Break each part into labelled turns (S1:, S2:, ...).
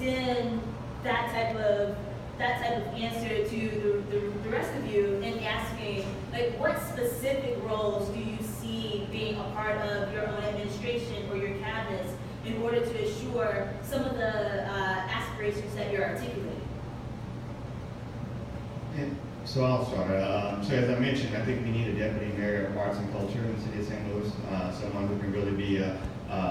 S1: extend that type of answer to the rest of you in asking, like, what specific roles do you see being a part of your own administration or your cabinets in order to assure some of the aspirations that you're articulating?
S2: And so I'll start. So as I mentioned, I think we need a deputy mayor of arts and culture in the city of St. Louis, someone who can really be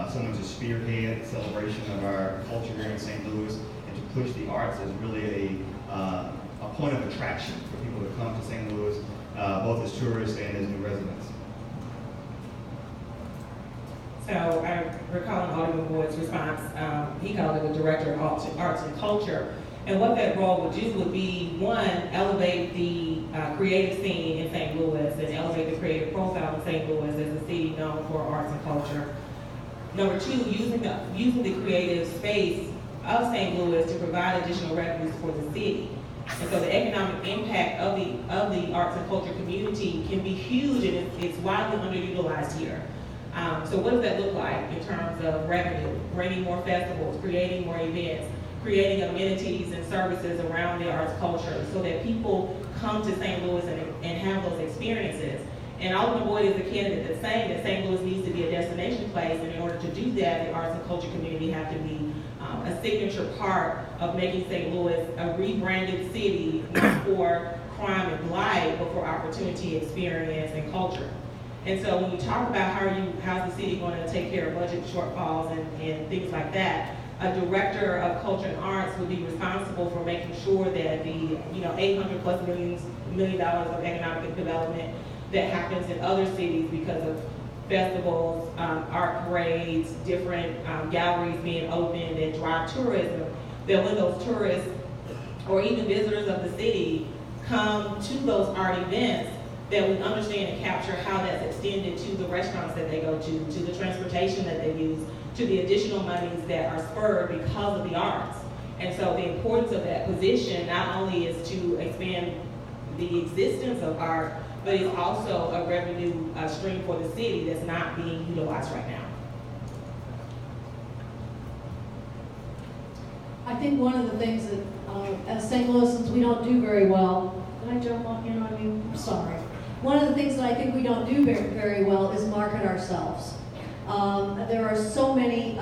S2: someone to spearhead the celebration of our culture here in St. Louis, and to push the arts as really a point of attraction for people to come to St. Louis, both as tourists and as new residents.
S3: So I recall Alderman Boyd's response. He called it the Director of Arts and Culture. And what that role would do would be, one, elevate the creative scene in St. Louis and elevate the creative profile in St. Louis as a city known for arts and culture. Number two, using the creative space of St. Louis to provide additional revenues for the city. And so the economic impact of the arts and culture community can be huge, and it's widely underutilized here. So what does that look like in terms of revenue? Bringing more festivals, creating more events, creating amenities and services around the arts culture so that people come to St. Louis and have those experiences. And Alderman Boyd is the candidate that's saying that St. Louis needs to be a destination place, and in order to do that, the arts and culture community have to be a signature part of making St. Louis a rebranded city, not for crime and blight, but for opportunity, experience, and culture. And so when you talk about how's the city going to take care of budget shortfalls and things like that, a director of culture and arts would be responsible for making sure that the $800+ million of economic development that happens in other cities because of festivals, art parades, different galleries being opened that drive tourism, that when those tourists or even visitors of the city come to those art events, that we understand and capture how that's extended to the restaurants that they go to the transportation that they use, to the additional monies that are spurred because of the arts. And so the importance of that position not only is to expand the existence of art, but it's also a revenue stream for the city that's not being utilized right now.
S4: I think one of the things that as St. Louisans we don't do very well, did I jump on, you know what I mean? I'm sorry. One of the things that I think we don't do very, very well is market ourselves. There are so many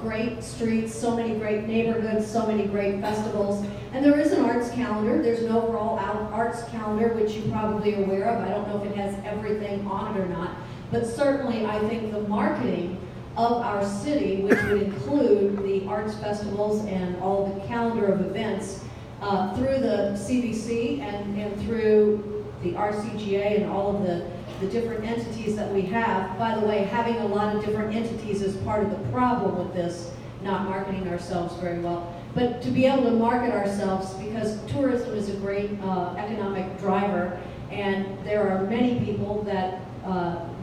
S4: great streets, so many great neighborhoods, so many great festivals, and there is an arts calendar. There's an overall arts calendar, which you're probably aware of. I don't know if it has everything on it or not, but certainly I think the marketing of our city, which would include the arts festivals and all the calendar of events through the CBC and through the RCGA and all of the different entities that we have. By the way, having a lot of different entities is part of the problem with this, not marketing ourselves very well. But to be able to market ourselves, because tourism is a great economic driver, and there are many people that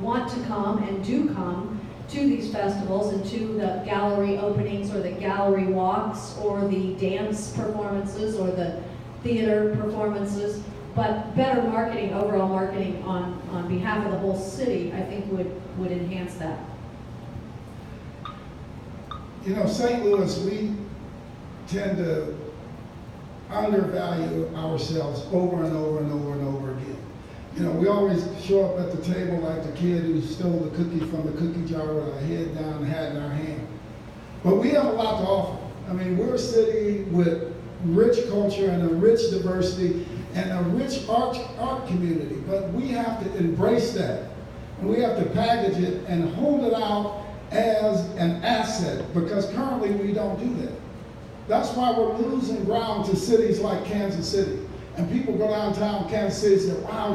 S4: want to come and do come to these festivals and to the gallery openings or the gallery walks or the dance performances or the theater performances. But better marketing, overall marketing on behalf of the whole city, I think would enhance that.
S5: You know, St. Louis, we tend to undervalue ourselves over and over and over and over again. You know, we always show up at the table like the kid who stole the cookie from the cookie jar with our head down and hat in our hand. But we have a lot to offer. I mean, we're a city with rich culture and a rich diversity and a rich art community, but we have to embrace that. And we have to package it and hold it out as an asset, because currently we don't do that. That's why we're losing ground to cities like Kansas City. And people go downtown Kansas City and say, wow,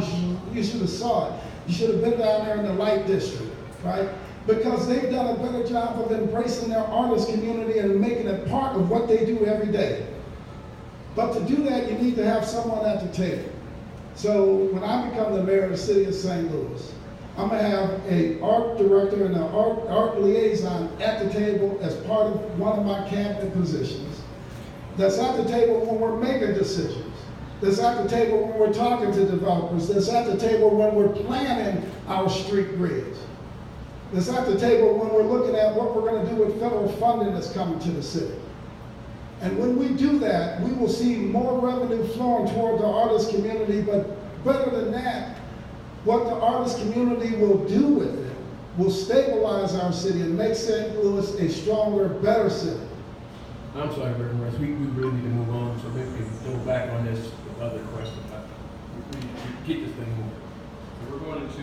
S5: you should have saw it. You should have been down there in the Light District, right? Because they've done a better job of embracing their artist community and making it part of what they do every day. But to do that, you need to have someone at the table. So when I become the mayor of the city of St. Louis, I'm going to have an art director and an art liaison at the table as part of one of my cabinet positions. That's at the table when we're making decisions. That's at the table when we're talking to developers. That's at the table when we're planning our street grids. That's at the table when we're looking at what we're going to do with federal funding that's coming to the city. And when we do that, we will see more revenue flowing toward the artist community, but better than that, what the artist community will do with it will stabilize our city and make St. Louis a stronger, better city.
S6: I'm sorry, Reverend Rice, we really need to move on, so maybe we can go back on this with other questions. We get this thing moving.
S7: So we're going into